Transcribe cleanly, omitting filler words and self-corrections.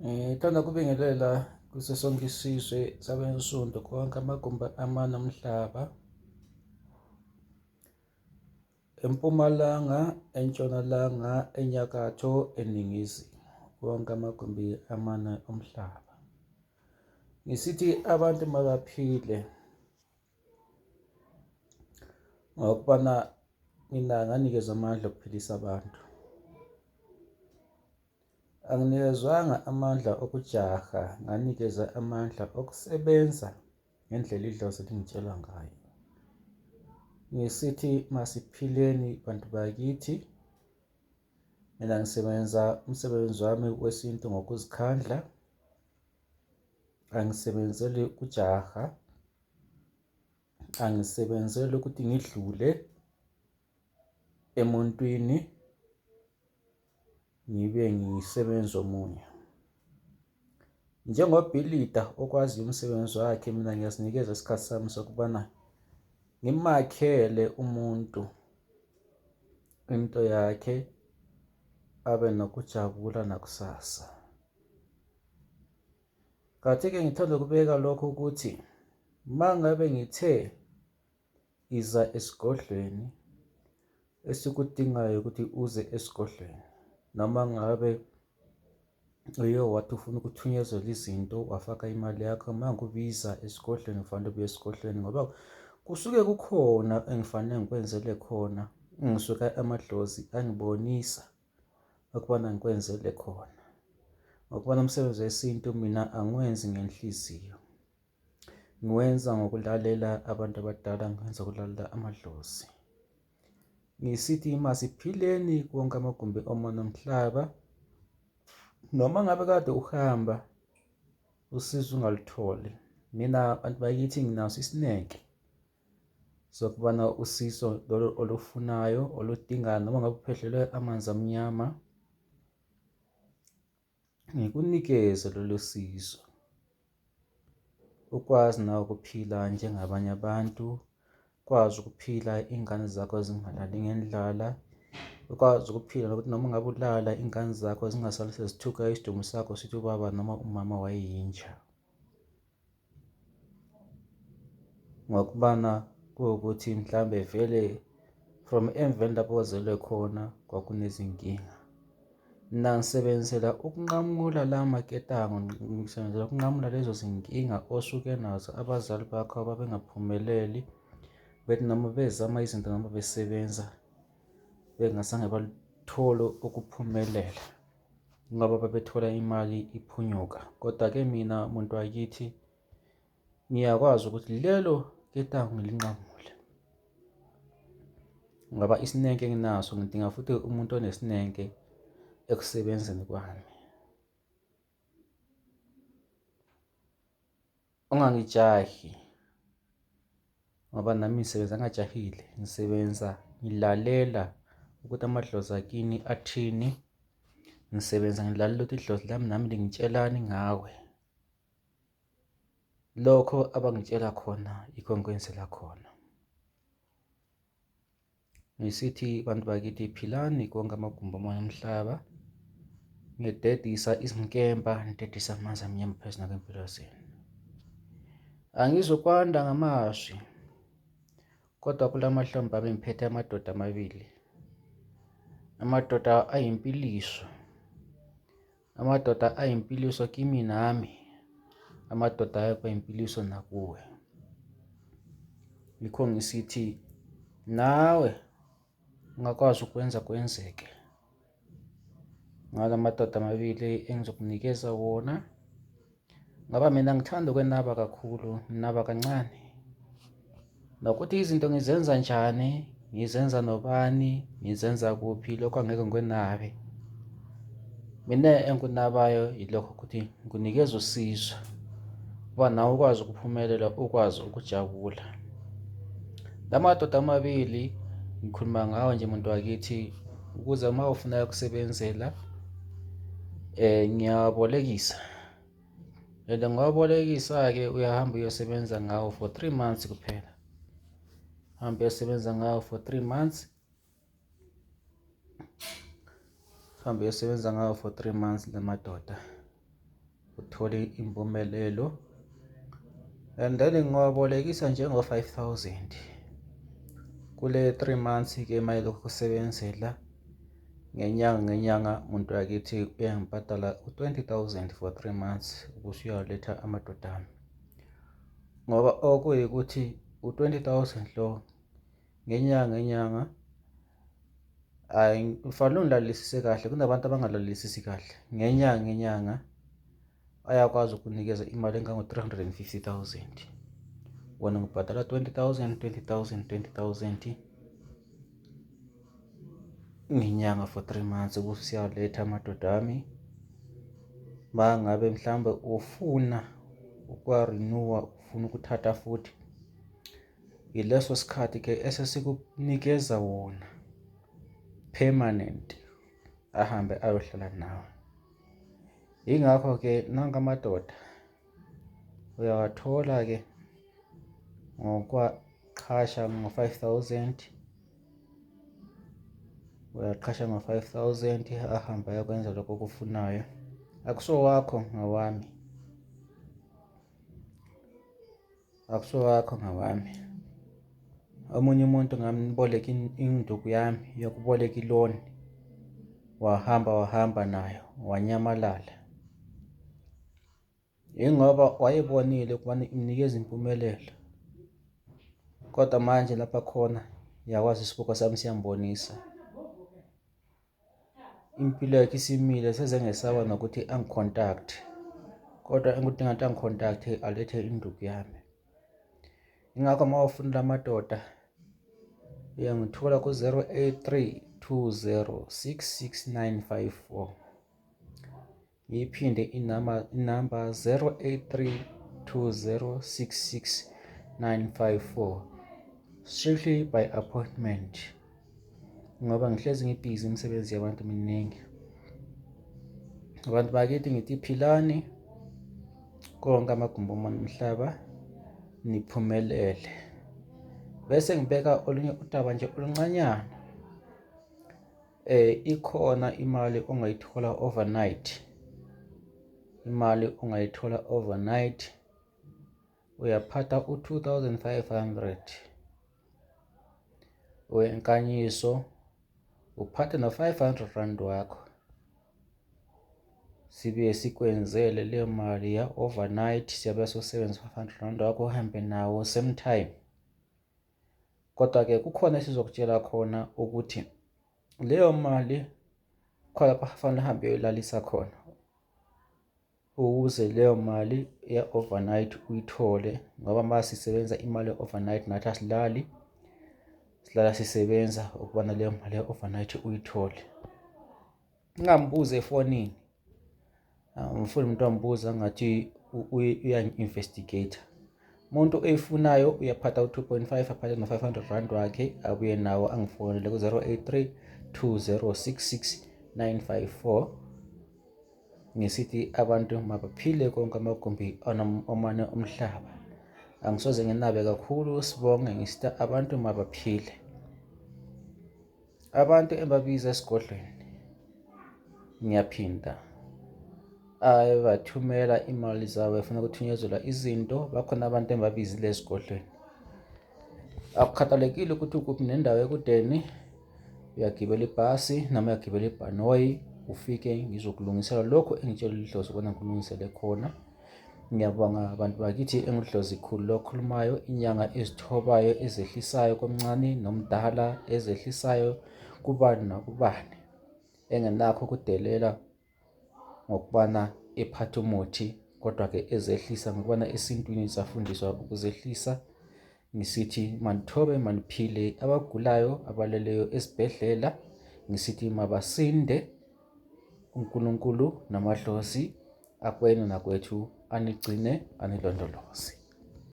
Ngithanda ukubingelela kuso sonke isizwe sabensundu konke amagumbi amane omhlaba, empumalanga, entshonalanga, enyakatho, eningizimu, wonke amagumbi amane omhlaba. Ngisithi abantu mabaphile ngokubana mina nganikezwa amandla okuphilisa abantu. Anginikezwanga amandla okujaha, nganikeza amandla okusebenza ngendlela idlozi lingitshela ngayo. Ngisithi masiphileni bantu bakithi. Mina ngisebenza umsebenzi wami wesintu ngokuzikhandla. Angisebenzeli ukujaha, angisebenzeli ukuthi ngidlule emuntwini ngibe ngisebenza omunye. Njengobhilida okwazi umsebenzi wakhe, mina ngiyasinikeza isikhathi sami sokubana ngimakhele umuntu into yakhe abe nokujabula nakusasa. Kathi-ke ngithanda ukubeka lokho ukuthi mangabe ngithe iza esigodlweni esikudingayo ukuthi uze esigodlweni, noma ngabe uye wathi ufuna ukuthunyezela izinto wafaka imali yakho, mangubiza esigodlweni ufanele ubuye esigodlweni ngoba kusuke kukhona engifanele ngikwenzele khona. Ngisuka amadlozi angibonisa ukubana ngikwenzele khona. Ngokubana umsebenzi wesintu mina angiwenzi ngenhliziyo, ngiwenza ngokulalela abantu abadala, ngiwenza ukulalela amadlozi. Ngisithi masiphileni konke amagumbi omane omhlaba. Noma ngabe kade uhamba usizo ungalutholi, mina bantu bakithi nginaso isineke sokubana usizo lolo olufunayo oludingayo, noma ngabe uphehlelwe amanzi amnyama, ngikunikeze lolo sizo. Ukwazi nawe ukuphila njengabanye abantu, ukwazi ukuphila ingane zakho zingalali ngendlala, ukwazi ukuphila nokuthi noma ngabe ulala ingane zakho zingasali sezithuka isidumbu sakho sithi ubaba noma umama wayeyinja. Ngokubana kuwukuthi mhlambe vele from emveni lapho ozelwe khona kwakunezinkinga. Mina ngisebenzela ukunqamula la maketango, ngisebenzela ukunqamula lezo zinkinga osuke nazo abazali bakho ababengaphumeleli, bethi noma bezama izinto noma besebenza bengasange baluthole ukuphumelela ngoba babethola imali iphunyuka. Kodwa-ke mina muntu wakithi ngiyakwazi ukuthi lelo ketango ngilinqamule ngoba isineke nginaso. Ngidinga futhi umuntu onesineke ekusebenzeni kwami. Ungangijahi ngoba nami ngisebenza ngajahile, ngisebenza ngilalela ukuthi amadlozi akini athini. Ngisebenza ngilalela ukuthi idlozi lami nami lingitshelani ngawe. Lokho abangitshela khona yikho ngikwenzela khona. Ngisithi bantu bakithi philani konke amagumbi amane omhlaba. Ngidedisa izinkemba, ngidedisa amanzi amnyama phezulu kwempilo zenu. Angizukwanda ngamazwi, kodwa kula mahlombe ami ngiphethe amadoda amabili. Amadoda ayimpiliso, amadoda ayimpiliso kimi nami, amadoda ayakho impiliso nakuwe. Yikho ngisithi nawe ungakwazi ukwenza kwenzeke ngala madoda amabili engizokunikeza wona. Ngoba mina ngithanda ukwenaba kakhulu, nginaba kancane. Nokuthi izinto ngizenza njani, ngizenza nobani, ngizenza kuphi, lokho angeke ngikwenabe. Mina engikunabayo yilokho ukuthi ngikunikeza usizo uba nawe ukwazi ukuphumelela, ukwazi ukujabula. La madoda amabili ngikhuluma ngawo nje muntu wakithi ukuze uma ufuna ukusebenzela ngiyabolekisa. Ngobolekisa-ke uyahamba uyosebenza ngawo for 3 months kuphela. Hamba uyosebenza ngawo for 3 months. Hamba uyosebenza ngawo for 3 months le madoda. uthole impumelelo. And then ngiwabolekisa njengo-5,000 kule 3 months-ke mayelokhu kusebenzela ngenyanga umuntu wakithi uyangibhadala u-20,000 for 3 months ukuthi uyaletha amadoda ami. Ngoba okuyikuthi u-20,000 lo ngenyanga kufanele ungilalelisise kahle. Kunabantu abangalalelisisi kahle. Ngenyanga ayakwazi ukunikeza imali engango-350,000. Wena ngibhadala 20,000 ngenyanga for 3 months ukuthi siyaletha amadoda ami. Mangabe mhlambe ufuna ukwa-renew, ufuna ukuthatha futhi, yileso sikhathi-ke esesikunikeza wona permanent, ahambe ayohlala nawe. Yingakho-ke nangamadoda uyawathola-ke ngokwaqhasha ngo-5,000, uyaqhasha ngo-5,000 ahambe ayokwenza lokho okufunayo. Akuso wakho ngawami, akuso wakho ngawami. Omunye umuntu ngamboleka induku yami yokuboleka iloni, wahamba nayo wanyamalala. Ingoba wayebonile ukubana imnikeza impumelelo, kodwa manje lapha khona yakwazi isibuko sami siyambonisa. Impilo yakhe isimile, sezengesaba nokuthi angicontact, kodwa engidinga ukuthi angicontact alethe induku yami. Ingakho uma ufuna amadoda uyangithola ku-083 20 ngiyiphinde inamba 083 20 strictly by appointment, ngoba ngihlezi ngibhizi, imisebenzi yabantu miningi. Abantu bakithi ngithi philani konke amagumbi omhlaba niphumelele. Bese ngibeka olunye udaba nje oluncanyana. Ikhona imali ongayithola overnight. Imali ongayithola overnight uyaphatha u-2,500 wenkanyiso, uphathe no-500 rand wakho, sibe sikwenzele leyo mali ya overnight. Siyabe sosebenza 500 rand wakho uhambe nawo same time. Kodwa-ke kukhona esizokutshela khona ukuthi leyo mali khona lapha kufanele uhambe uyoyilalisa khona ukuze leyo mali ya-overnight uyithole. Ngoba uma sisebenza imali ya-overnight nathi asilali, silala sisebenza ukubana leyo mali ya-overnight uyithole. Ungambuze efonini, ngifuna umuntu wambuza angathi uya-investigate. Umuntu oyifunayo uyaphatha u-2.5, aphathe no-500 rand wakhe, abuye nawo angifonele ku-083 20 954. Ngisithi abantu mabaphile konke amagumbi omane omhlaba. Angisoze nginabe kakhulu, sibonge ngisithi abantu mabaphile. Abantu embabiza esigodlweni ngiyaphinda bathumela imali zabo, befuna ukuthunyezela izinto. Bakhona abantu embabizile esigodlweni. Akukhathalekile ukuthi ukuphi nendawo ekudeni, uyagibela ibhasi noma uyagibela ibhanoyi, ufike ngizokulungisela lokho engitshela idlozi ukubana ngikulungisele khona. Ngiyabonga abantu bakithi engidlozi khulu lokhulumayo, inyanga ezithobayo, ezehlisayo komncane nomdala, ezehlisayo kubani nakubani, engenakho ukudelela ngokubana ephatha umuthi, kodwa-ke ezehlisa ngokubana esintwini safundiswa ukuzehlisa. Ngisithi manithobe maniphile. Abagulayo abaleleyo esibhedlela ngisithi mabasinde. uNkulunkulu namadlozi akwenu nakwethu anigcine anilondoloze.